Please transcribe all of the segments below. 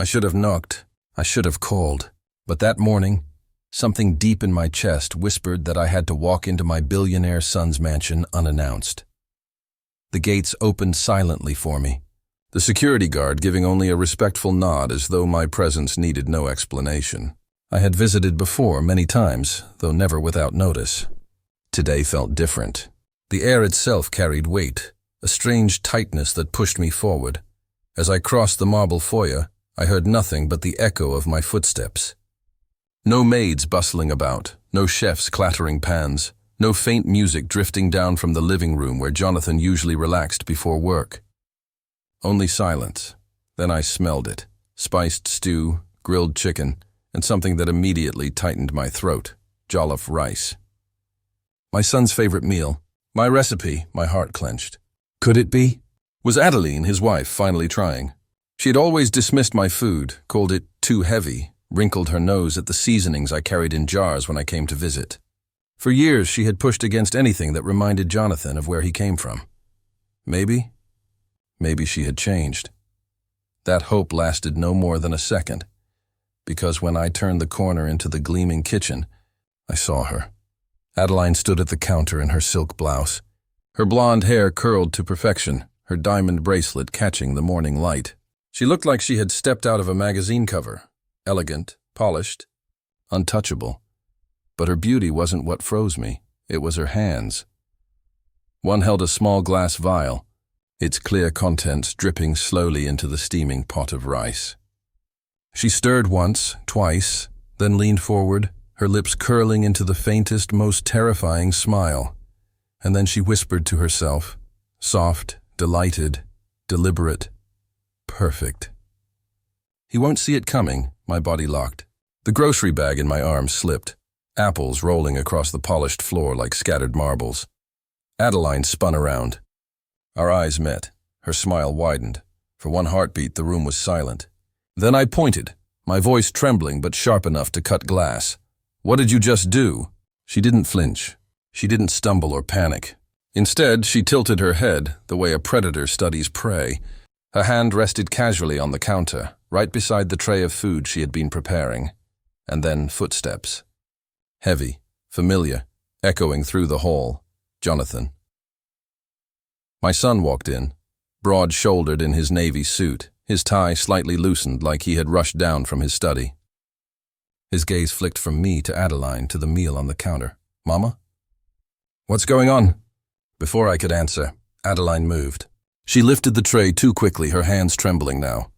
I should have knocked. I should have called. But that morning, something deep in my chest whispered that I had to walk into my billionaire son's mansion unannounced. The gates opened silently for me, the security guard giving only a respectful nod as though my presence needed no explanation. I had visited before many times, though never without notice. Today felt different. The air itself carried weight, a strange tightness that pushed me forward. As I crossed the marble foyer, I heard nothing but the echo of my footsteps. No maids bustling about, no chefs clattering pans, no faint music drifting down from the living room where Jonathan usually relaxed before work. Only silence. Then I smelled it. Spiced stew, grilled chicken, and something that immediately tightened my throat. Jollof rice. My son's favorite meal. My recipe, my heart clenched. Could it be? Was Adeline, his wife, finally trying? She had always dismissed my food, called it too heavy, wrinkled her nose at the seasonings I carried in jars when I came to visit. For years she had pushed against anything that reminded Jonathan of where he came from. Maybe she had changed. That hope lasted no more than a second, because when I turned the corner into the gleaming kitchen, I saw her. Adeline stood at the counter in her silk blouse, her blonde hair curled to perfection, her diamond bracelet catching the morning light. She looked like she had stepped out of a magazine cover, elegant, polished, untouchable. But her beauty wasn't what froze me, it was her hands. One held a small glass vial, its clear contents dripping slowly into the steaming pot of rice. She stirred once, twice, then leaned forward, her lips curling into the faintest, most terrifying smile. And then she whispered to herself, soft, delighted, deliberate, perfect. He won't see it coming, my body locked. The grocery bag in my arms slipped, apples rolling across the polished floor like scattered marbles. Adeline spun around. Our eyes met. Her smile widened. For one heartbeat, the room was silent. Then I pointed, my voice trembling but sharp enough to cut glass. "What did you just do?" She didn't flinch. She didn't stumble or panic. Instead, she tilted her head the way a predator studies prey. Her hand rested casually on the counter, right beside the tray of food she had been preparing. And then footsteps. Heavy, familiar, echoing through the hall. Jonathan. My son walked in, broad-shouldered in his navy suit, his tie slightly loosened like he had rushed down from his study. His gaze flicked from me to Adeline to the meal on the counter. "Mama?" "What's going on?" Before I could answer, Adeline moved. She lifted the tray too quickly, her hands trembling now.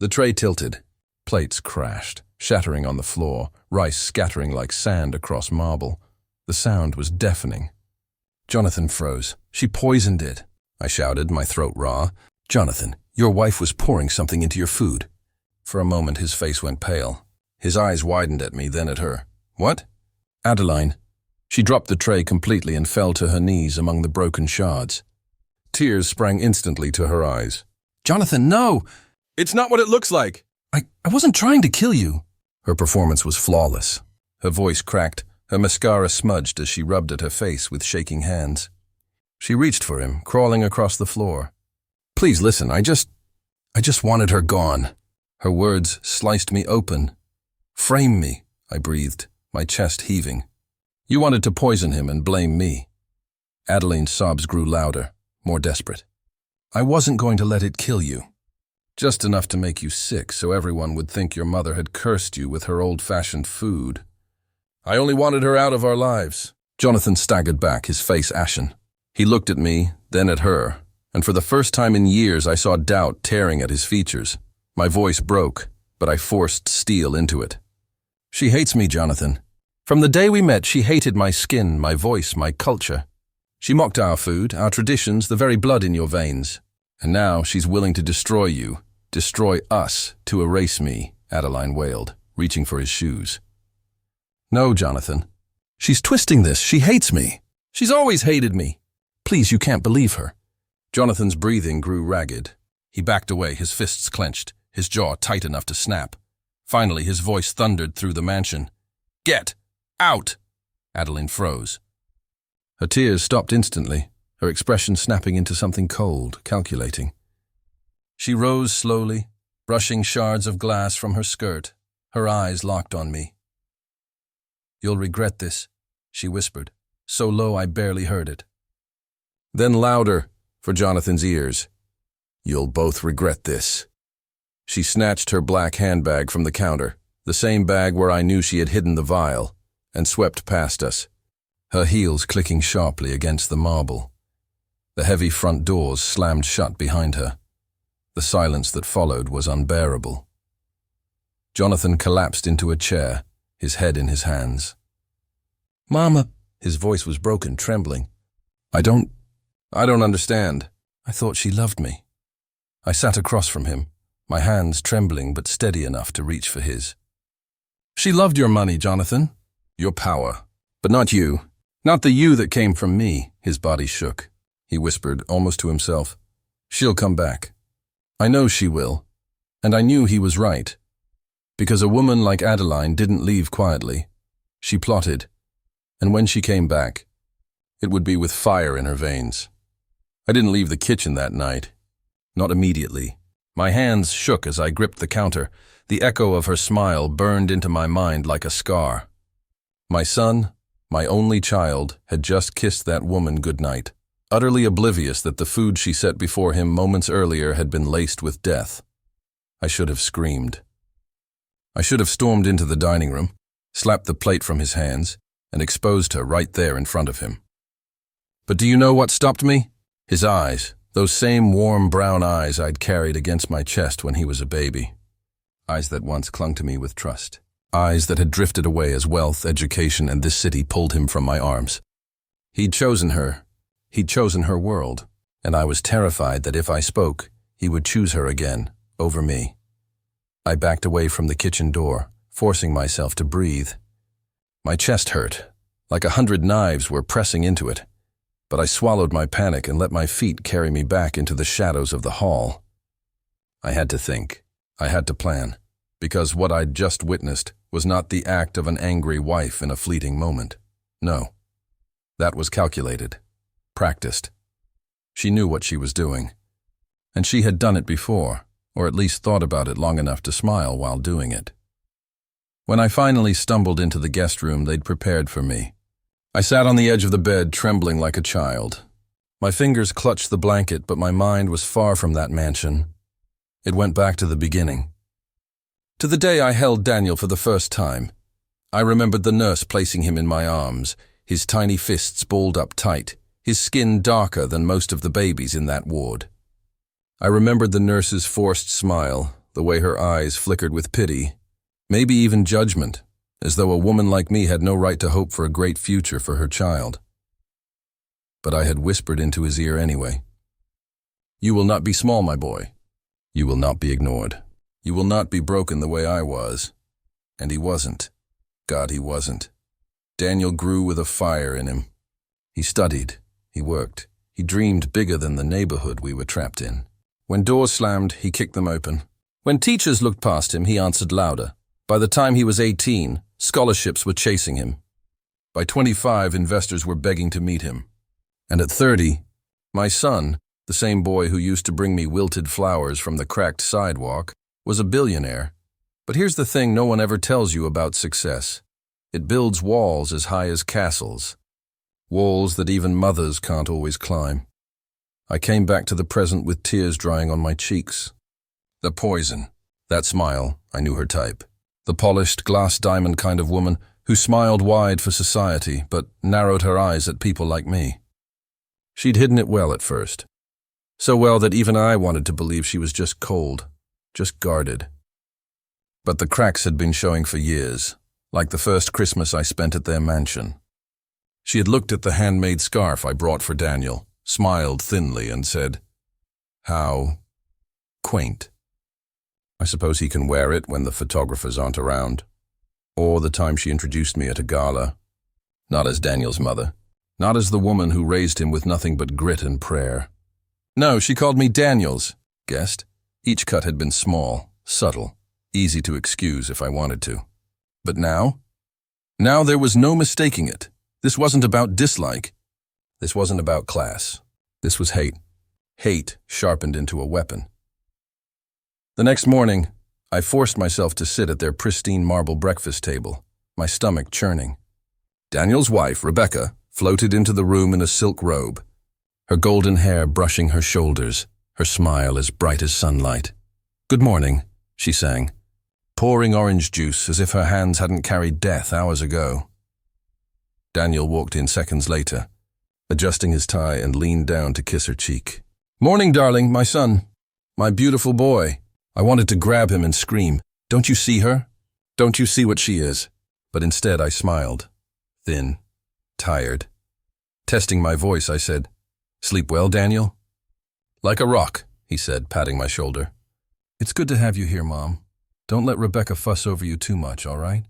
The tray tilted. Plates crashed, shattering on the floor, rice scattering like sand across marble. The sound was deafening. Jonathan froze. "She poisoned it," I shouted, my throat raw. "Jonathan, your wife was pouring something into your food." For a moment his face went pale. His eyes widened at me, then at her. "What?" "Adeline." She dropped the tray completely and fell to her knees among the broken shards. Tears sprang instantly to her eyes. "Jonathan, no! It's not what it looks like! I wasn't trying to kill you." Her performance was flawless. Her voice cracked, her mascara smudged as she rubbed at her face with shaking hands. She reached for him, crawling across the floor. "Please listen, I just wanted her gone." Her words sliced me open. "Frame me," I breathed, my chest heaving. "You wanted to poison him and blame me." Adeline's sobs grew louder, more desperate. "I wasn't going to let it kill you. Just enough to make you sick so everyone would think your mother had cursed you with her old-fashioned food. I only wanted her out of our lives." Jonathan staggered back, his face ashen. He looked at me, then at her, and for the first time in years I saw doubt tearing at his features. My voice broke, but I forced steel into it. "She hates me, Jonathan. From the day we met, she hated my skin, my voice, my culture. She mocked our food, our traditions, the very blood in your veins. And now she's willing to destroy you, destroy us, to erase me," Adeline wailed, reaching for his shoes. "No, Jonathan. She's twisting this. She hates me. She's always hated me. Please, you can't believe her." Jonathan's breathing grew ragged. He backed away, his fists clenched, his jaw tight enough to snap. Finally, his voice thundered through the mansion. "Get out!" Adeline froze. Her tears stopped instantly, her expression snapping into something cold, calculating. She rose slowly, brushing shards of glass from her skirt, her eyes locked on me. "You'll regret this," she whispered, so low I barely heard it. Then louder, for Jonathan's ears. "You'll both regret this." She snatched her black handbag from the counter, the same bag where I knew she had hidden the vial, and swept past us, her heels clicking sharply against the marble. The heavy front doors slammed shut behind her. The silence that followed was unbearable. Jonathan collapsed into a chair, his head in his hands. "Mama," his voice was broken, trembling. I don't understand. I thought she loved me." I sat across from him, my hands trembling but steady enough to reach for his. "She loved your money, Jonathan. Your power. But not you. Not the you that came from me." His body shook. He whispered, almost to himself, "She'll come back. I know she will." And I knew he was right. Because a woman like Adeline didn't leave quietly. She plotted. And when she came back, it would be with fire in her veins. I didn't leave the kitchen that night. Not immediately. My hands shook as I gripped the counter. The echo of her smile burned into my mind like a scar. My son, my only child, had just kissed that woman goodnight, utterly oblivious that the food she set before him moments earlier had been laced with death. I should have screamed. I should have stormed into the dining room, slapped the plate from his hands, and exposed her right there in front of him. But do you know what stopped me? His eyes, those same warm brown eyes I'd carried against my chest when he was a baby. Eyes that once clung to me with trust. Eyes that had drifted away as wealth, education, and this city pulled him from my arms. He'd chosen her. He'd chosen her world, and I was terrified that if I spoke, he would choose her again, over me. I backed away from the kitchen door, forcing myself to breathe. My chest hurt, like 100 knives were pressing into it, but I swallowed my panic and let my feet carry me back into the shadows of the hall. I had to think. I had to plan, because what I'd just witnessed was not the act of an angry wife in a fleeting moment. No. That was calculated, practiced. She knew what she was doing, and she had done it before, or at least thought about it long enough to smile while doing it. When I finally stumbled into the guest room they'd prepared for me, I sat on the edge of the bed, trembling like a child. My fingers clutched the blanket, but my mind was far from that mansion. It went back to the beginning. To the day I held Daniel for the first time. I remembered the nurse placing him in my arms, his tiny fists balled up tight, his skin darker than most of the babies in that ward. I remembered the nurse's forced smile, the way her eyes flickered with pity, maybe even judgment, as though a woman like me had no right to hope for a great future for her child. But I had whispered into his ear anyway. "You will not be small, my boy. You will not be ignored. You will not be broken the way I was." And he wasn't. God, he wasn't. Daniel grew with a fire in him. He studied. He worked. He dreamed bigger than the neighborhood we were trapped in. When doors slammed, he kicked them open. When teachers looked past him, he answered louder. By the time he was 18, scholarships were chasing him. By 25, investors were begging to meet him. And at 30, my son, the same boy who used to bring me wilted flowers from the cracked sidewalk, was a billionaire. But here's the thing no one ever tells you about success. It builds walls as high as castles. Walls that even mothers can't always climb. I came back to the present with tears drying on my cheeks. The poison. That smile, I knew her type. The polished, glass diamond kind of woman who smiled wide for society but narrowed her eyes at people like me. She'd hidden it well at first. So well that even I wanted to believe she was just cold, just guarded. But the cracks had been showing for years, like the first Christmas I spent at their mansion. She had looked at the handmade scarf I brought for Daniel, smiled thinly, and said, "How quaint. I suppose he can wear it when the photographers aren't around." Or the time she introduced me at a gala. Not as Daniel's mother. Not as the woman who raised him with nothing but grit and prayer. No, she called me Daniels. Guessed. Each cut had been small, subtle, easy to excuse if I wanted to. But now? Now there was no mistaking it. This wasn't about dislike. This wasn't about class. This was hate. Hate sharpened into a weapon. The next morning, I forced myself to sit at their pristine marble breakfast table, my stomach churning. Daniel's wife, Rebecca, floated into the room in a silk robe, her golden hair brushing her shoulders, her smile as bright as sunlight. "Good morning," she sang, pouring orange juice as if her hands hadn't carried death hours ago. Daniel walked in seconds later, adjusting his tie, and leaned down to kiss her cheek. "Morning, darling, my son. My beautiful boy." I wanted to grab him and scream, "Don't you see her? Don't you see what she is?" But instead I smiled, thin, tired. Testing my voice, I said, "Sleep well, Daniel?" "Like a rock," he said, patting my shoulder. "It's good to have you here, Mom. Don't let Rebecca fuss over you too much, all right?"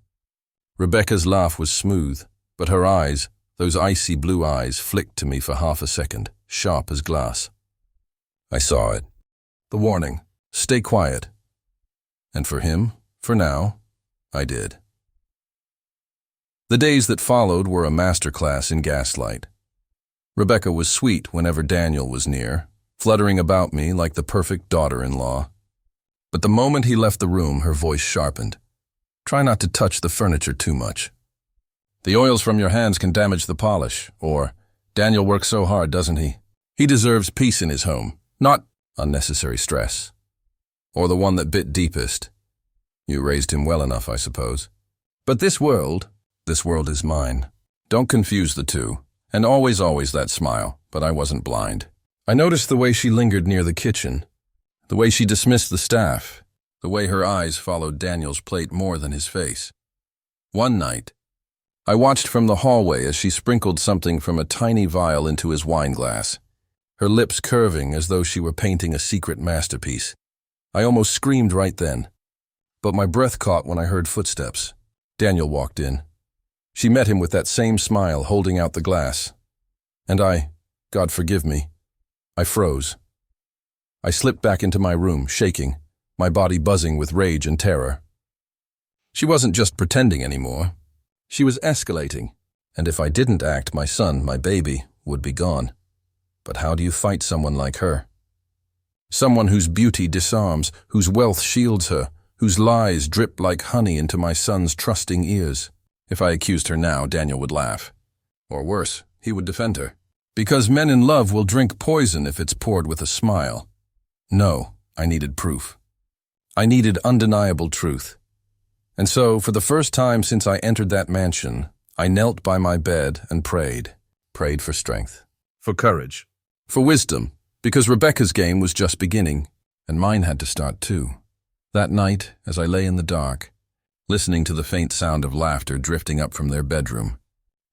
Rebecca's laugh was smooth, but her eyes, those icy blue eyes, flicked to me for half a second, sharp as glass. I saw it. The warning, "Stay quiet." And for him, for now, I did. The days that followed were a masterclass in gaslight. Rebecca was sweet whenever Daniel was near, fluttering about me like the perfect daughter-in-law. But the moment he left the room, her voice sharpened. "Try not to touch the furniture too much. The oils from your hands can damage the polish," or, "Daniel works so hard, doesn't he? He deserves peace in his home, not unnecessary stress." Or the one that bit deepest, "You raised him well enough, I suppose. But this world is mine." Don't confuse the two. And always that smile, but I wasn't blind. I noticed the way she lingered near the kitchen, the way she dismissed the staff, the way her eyes followed Daniel's plate more than his face. One night, I watched from the hallway as she sprinkled something from a tiny vial into his wine glass, her lips curving as though she were painting a secret masterpiece. I almost screamed right then, but my breath caught when I heard footsteps. Daniel walked in. She met him with that same smile, holding out the glass. And God forgive me, I froze. I slipped back into my room, shaking, my body buzzing with rage and terror. She wasn't just pretending anymore. She was escalating, and if I didn't act, my son, my baby, would be gone. But how do you fight someone like her? Someone whose beauty disarms, whose wealth shields her, whose lies drip like honey into my son's trusting ears. If I accused her now, Daniel would laugh. Or worse, he would defend her. Because men in love will drink poison if it's poured with a smile. No, I needed proof. I needed undeniable truth. And so, for the first time since I entered that mansion, I knelt by my bed and prayed. Prayed for strength, for courage, for wisdom. Because Rebecca's game was just beginning, and mine had to start too. That night, as I lay in the dark, listening to the faint sound of laughter drifting up from their bedroom,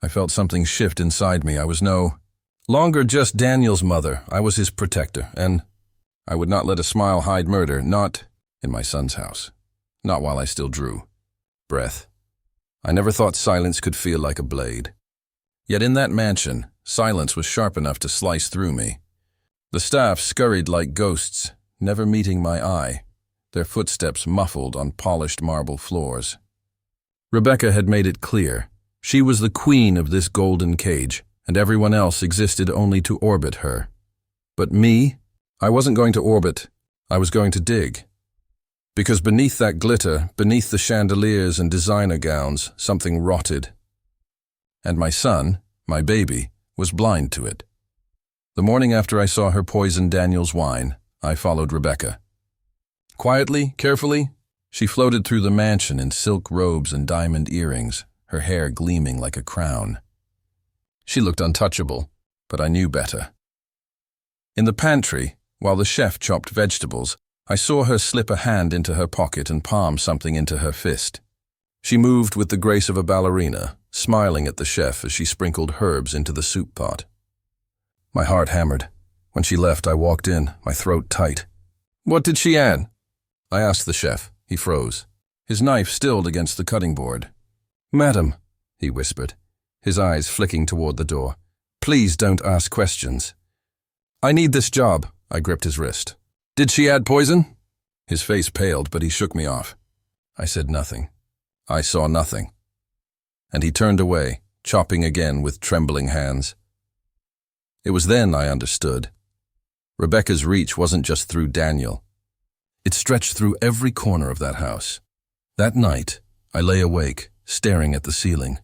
I felt something shift inside me. I was no longer just Daniel's mother. I was his protector, and I would not let a smile hide murder, not in my son's house, not while I still drew breath. I never thought silence could feel like a blade. Yet in that mansion, silence was sharp enough to slice through me. The staff scurried like ghosts, never meeting my eye, their footsteps muffled on polished marble floors. Rebecca had made it clear. She was the queen of this golden cage, and everyone else existed only to orbit her. But me, I wasn't going to orbit, I was going to dig. Because beneath that glitter, beneath the chandeliers and designer gowns, something rotted. And my son, my baby, was blind to it. The morning after I saw her poison Daniel's wine, I followed Rebecca. Quietly, carefully, she floated through the mansion in silk robes and diamond earrings, her hair gleaming like a crown. She looked untouchable, but I knew better. In the pantry, while the chef chopped vegetables, I saw her slip a hand into her pocket and palm something into her fist. She moved with the grace of a ballerina, smiling at the chef as she sprinkled herbs into the soup pot. My heart hammered. When she left, I walked in, my throat tight. "What did she add?" I asked the chef. He froze, his knife stilled against the cutting board. "Madam," he whispered, his eyes flicking toward the door, "please don't ask questions." "I need this job," I gripped his wrist. "Did she add poison?" His face paled, but he shook me off. I said nothing. I saw nothing. And he turned away, chopping again with trembling hands. It was then I understood. Rebecca's reach wasn't just through Daniel. It stretched through every corner of that house. That night, I lay awake, staring at the ceiling.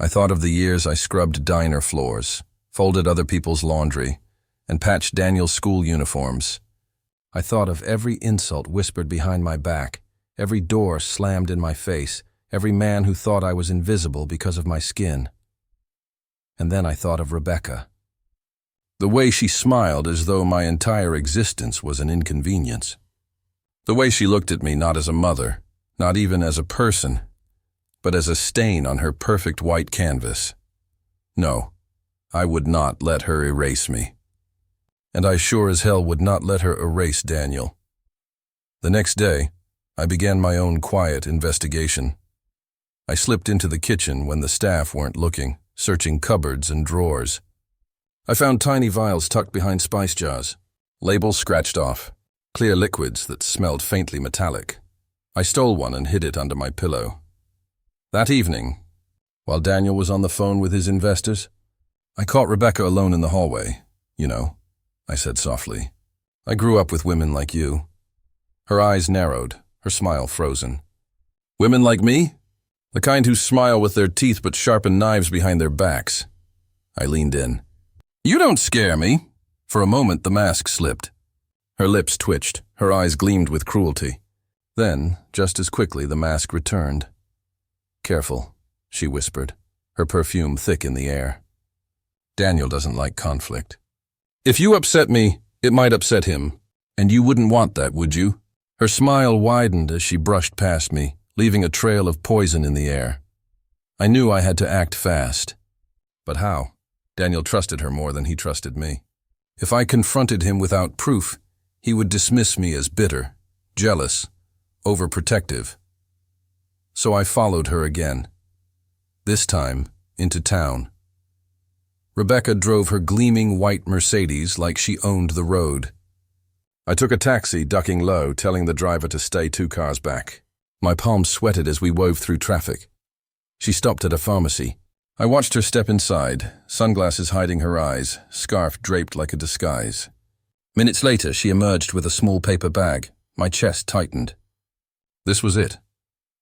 I thought of the years I scrubbed diner floors, folded other people's laundry, and patched Daniel's school uniforms. I thought of every insult whispered behind my back, every door slammed in my face, every man who thought I was invisible because of my skin. And then I thought of Rebecca. The way she smiled as though my entire existence was an inconvenience. The way she looked at me not as a mother, not even as a person, but as a stain on her perfect white canvas. No, I would not let her erase me. And I sure as hell would not let her erase Daniel. The next day, I began my own quiet investigation. I slipped into the kitchen when the staff weren't looking, searching cupboards and drawers. I found tiny vials tucked behind spice jars, labels scratched off, clear liquids that smelled faintly metallic. I stole one and hid it under my pillow. That evening, while Daniel was on the phone with his investors, I caught Rebecca alone in the hallway. You know, I said softly, I grew up with women like you. Her eyes narrowed, her smile frozen. Women like me? The kind who smile with their teeth but sharpen knives behind their backs. I leaned in. You don't scare me. For a moment, the mask slipped. Her lips twitched, her eyes gleamed with cruelty. Then, just as quickly, the mask returned. Careful, she whispered, her perfume thick in the air. Daniel doesn't like conflict. If you upset me, it might upset him. And you wouldn't want that, would you? Her smile widened as she brushed past me, leaving a trail of poison in the air. I knew I had to act fast. But how? Daniel trusted her more than he trusted me. If I confronted him without proof, he would dismiss me as bitter, jealous, overprotective. So I followed her again. This time, into town. Rebecca drove her gleaming white Mercedes like she owned the road. I took a taxi, ducking low, telling the driver to stay 2 cars back. My palms sweated as we wove through traffic. She stopped at a pharmacy. I watched her step inside, sunglasses hiding her eyes, scarf draped like a disguise. Minutes later, she emerged with a small paper bag. My chest tightened. This was it.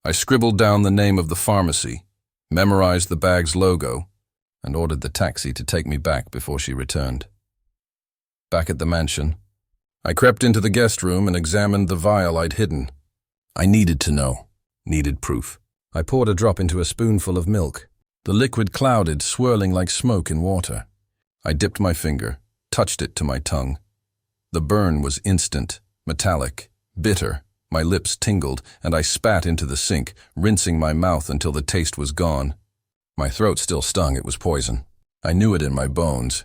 I scribbled down the name of the pharmacy, memorized the bag's logo, and ordered the taxi to take me back before she returned. Back at the mansion, I crept into the guest room and examined the vial I'd hidden. I needed to know, needed proof. I poured a drop into a spoonful of milk. The liquid clouded, swirling like smoke in water. I dipped my finger, touched it to my tongue. The burn was instant, metallic, bitter. My lips tingled, and I spat into the sink, rinsing my mouth until the taste was gone. My throat still stung. It was poison. I knew it in my bones.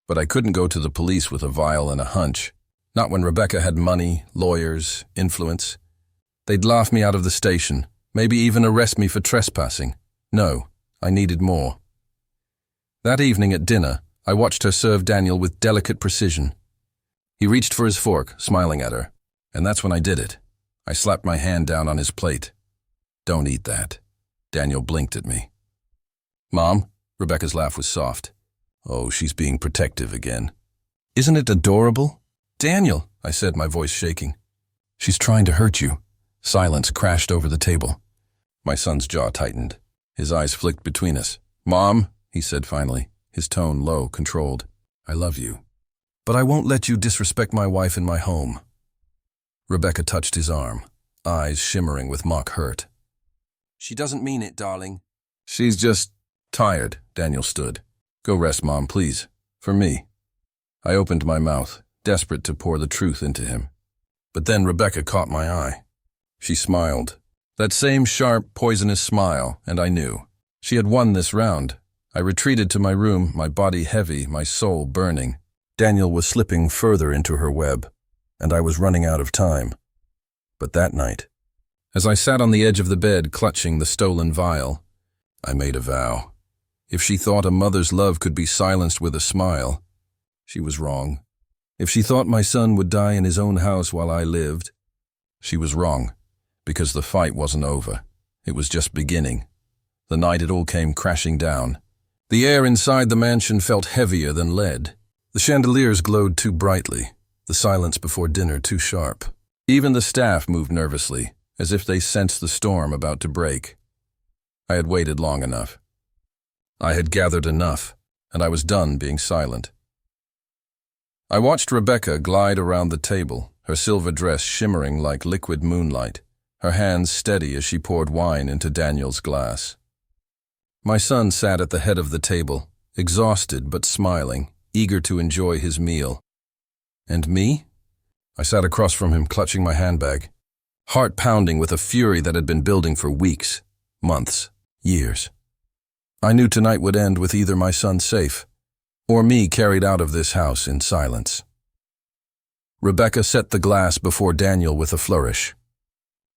But I couldn't go to the police with a vial and a hunch. Not when Rebecca had money, lawyers, influence. They'd laugh me out of the station, maybe even arrest me for trespassing. No, I needed more. That evening at dinner, I watched her serve Daniel with delicate precision. He reached for his fork, smiling at her. And that's when I did it. I slapped my hand down on his plate. Don't eat that. Daniel blinked at me. Mom? Rebecca's laugh was soft. Oh, she's being protective again. Isn't it adorable? Daniel, I said, my voice shaking. She's trying to hurt you. Silence crashed over the table. My son's jaw tightened. His eyes flicked between us. Mom, he said finally, his tone low, controlled. I love you. But I won't let you disrespect my wife in my home. Rebecca touched his arm, eyes shimmering with mock hurt. She doesn't mean it, darling. She's just tired, Daniel stood. Go rest, Mom, please. For me. I opened my mouth, desperate to pour the truth into him. But then Rebecca caught my eye. She smiled. That same sharp, poisonous smile, and I knew. She had won this round. I retreated to my room, my body heavy, my soul burning. Daniel was slipping further into her web, and I was running out of time. But that night, as I sat on the edge of the bed clutching the stolen vial, I made a vow. If she thought a mother's love could be silenced with a smile, she was wrong. If she thought my son would die in his own house while I lived, she was wrong, because the fight wasn't over. It was just beginning. The night it all came crashing down. The air inside the mansion felt heavier than lead. The chandeliers glowed too brightly, the silence before dinner too sharp. Even the staff moved nervously, as if they sensed the storm about to break. I had waited long enough. I had gathered enough, and I was done being silent. I watched Rebecca glide around the table, her silver dress shimmering like liquid moonlight, her hands steady as she poured wine into Daniel's glass. My son sat at the head of the table, exhausted but smiling, eager to enjoy his meal. And me? I sat across from him, clutching my handbag, heart pounding with a fury that had been building for weeks, months, years. I knew tonight would end with either my son safe, or me carried out of this house in silence. Rebecca set the glass before Daniel with a flourish.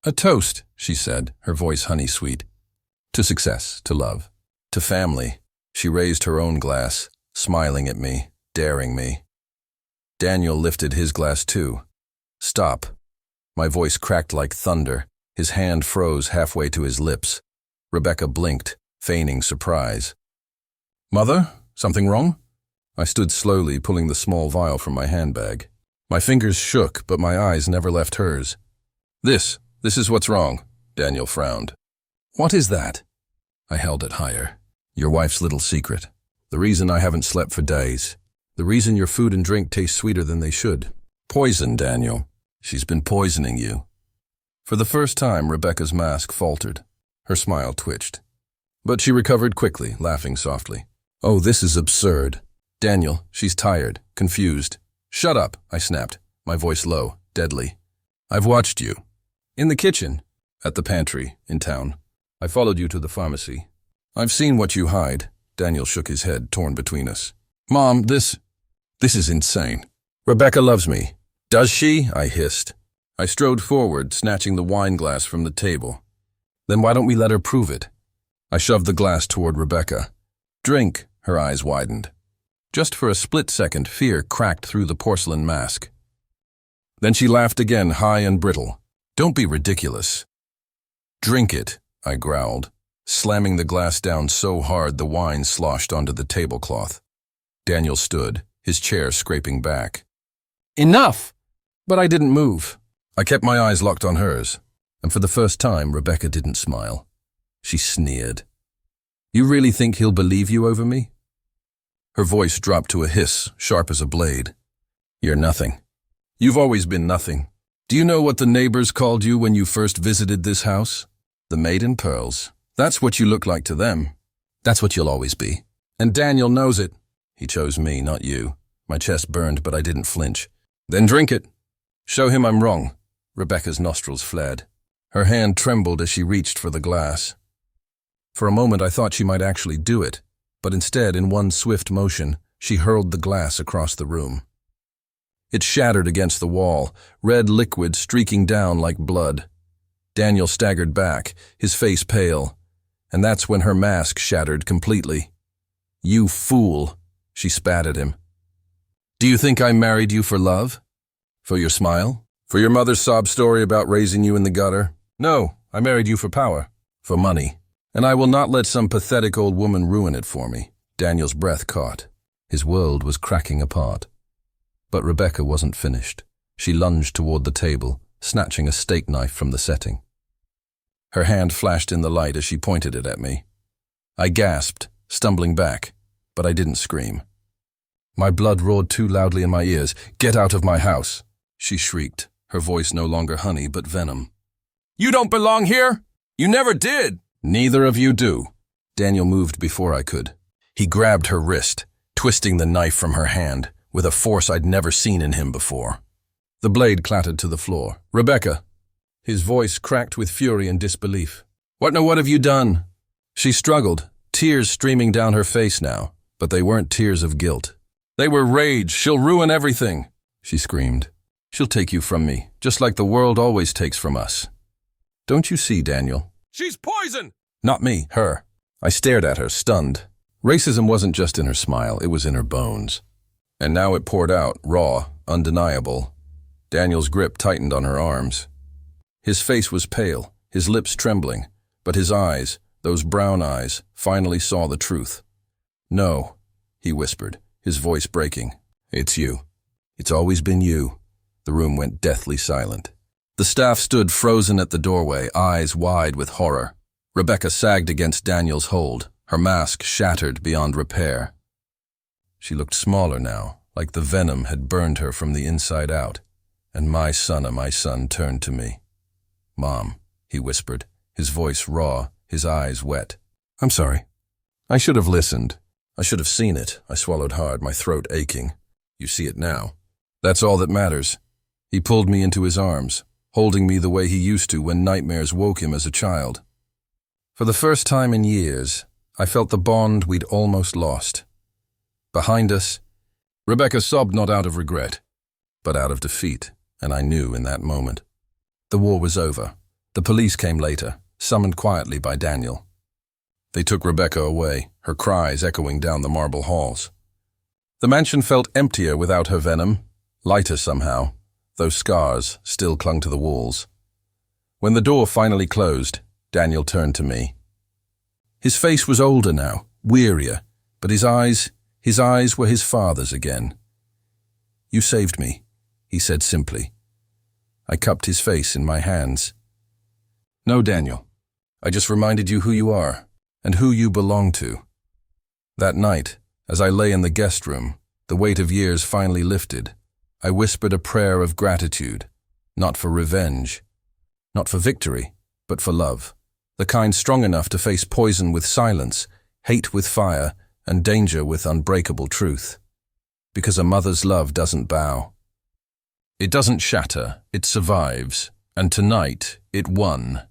"A toast," she said, her voice honey-sweet. "To success, to love, to family." She raised her own glass, smiling at me, daring me. Daniel lifted his glass too. "Stop." My voice cracked like thunder. His hand froze halfway to his lips. Rebecca blinked, feigning surprise. "Mother, something wrong?" I stood slowly, pulling the small vial from my handbag. My fingers shook, but my eyes never left hers. This is what's wrong," Daniel frowned. "What is that?" I held it higher. "Your wife's little secret. The reason I haven't slept for days. The reason your food and drink taste sweeter than they should. Poison, Daniel. She's been poisoning you." For the first time, Rebecca's mask faltered. Her smile twitched. But she recovered quickly, laughing softly. "Oh, this is absurd. Daniel, she's tired, confused." "Shut up," I snapped, my voice low, deadly. "I've watched you. In the kitchen, at the pantry, in town. I followed you to the pharmacy. I've seen what you hide." Daniel shook his head, torn between us. "Mom, this is insane. Rebecca loves me." "Does she?" I hissed. I strode forward, snatching the wine glass from the table. "Then why don't we let her prove it?" I shoved the glass toward Rebecca. "Drink." Her eyes widened. Just for a split second, fear cracked through the porcelain mask. Then she laughed again, high and brittle. "Don't be ridiculous." "Drink it," I growled, slamming the glass down so hard the wine sloshed onto the tablecloth. Daniel stood, his chair scraping back. "Enough!" But I didn't move. I kept my eyes locked on hers, and for the first time, Rebecca didn't smile. She sneered. "You really think he'll believe you over me?" Her voice dropped to a hiss, sharp as a blade. "You're nothing. You've always been nothing. Do you know what the neighbors called you when you first visited this house? The maid in pearls. That's what you look like to them. That's what you'll always be. And Daniel knows it." He chose me, not you. My chest burned, but I didn't flinch. "Then drink it. Show him I'm wrong." Rebecca's nostrils flared. Her hand trembled as she reached for the glass. For a moment I thought she might actually do it, but instead, in one swift motion, she hurled the glass across the room. It shattered against the wall, red liquid streaking down like blood. Daniel staggered back, his face pale, and that's when her mask shattered completely. "You fool," she spat at him. "Do you think I married you for love? For your smile? For your mother's sob story about raising you in the gutter? No, I married you for power, for money. And I will not let some pathetic old woman ruin it for me." Daniel's breath caught. His world was cracking apart. But Rebecca wasn't finished. She lunged toward the table, snatching a steak knife from the setting. Her hand flashed in the light as she pointed it at me. I gasped, stumbling back, but I didn't scream. My blood roared too loudly in my ears. "Get out of my house," she shrieked, her voice no longer honey but venom. "You don't belong here! You never did!" "Neither of you do." Daniel moved before I could. He grabbed her wrist, twisting the knife from her hand, with a force I'd never seen in him before. The blade clattered to the floor. "Rebecca!" His voice cracked with fury and disbelief. What have you done?" She struggled, tears streaming down her face now, but they weren't tears of guilt. "They were rage. She'll ruin everything," she screamed. "She'll take you from me, just like the world always takes from us. Don't you see, Daniel? She's poison!" "Not me, her." I stared at her, stunned. Racism wasn't just in her smile, it was in her bones. And now it poured out, raw, undeniable. Daniel's grip tightened on her arms. His face was pale, his lips trembling, but his eyes, those brown eyes, finally saw the truth. "No," he whispered, his voice breaking. "It's you. It's always been you." The room went deathly silent. The staff stood frozen at the doorway, eyes wide with horror. Rebecca sagged against Daniel's hold, her mask shattered beyond repair. She looked smaller now, like the venom had burned her from the inside out, and my son turned to me. "Mom," he whispered, his voice raw, his eyes wet. "I'm sorry. I should have listened. I should have seen it." I swallowed hard, my throat aching. "You see it now. That's all that matters." He pulled me into his arms, holding me the way he used to when nightmares woke him as a child. For the first time in years, I felt the bond we'd almost lost. Behind us, Rebecca sobbed not out of regret, but out of defeat, and I knew in that moment. The war was over. The police came later, summoned quietly by Daniel. They took Rebecca away, her cries echoing down the marble halls. The mansion felt emptier without her venom, lighter somehow, though scars still clung to the walls. When the door finally closed, Daniel turned to me. His face was older now, wearier, but his eyes were his father's again. "You saved me," he said simply. I cupped his face in my hands. "No, Daniel. I just reminded you who you are and who you belong to." That night, as I lay in the guest room, the weight of years finally lifted, I whispered a prayer of gratitude, not for revenge, not for victory, but for love, the kind strong enough to face poison with silence, hate with fire, and danger with unbreakable truth. Because a mother's love doesn't bow. It doesn't shatter, it survives, and tonight it won.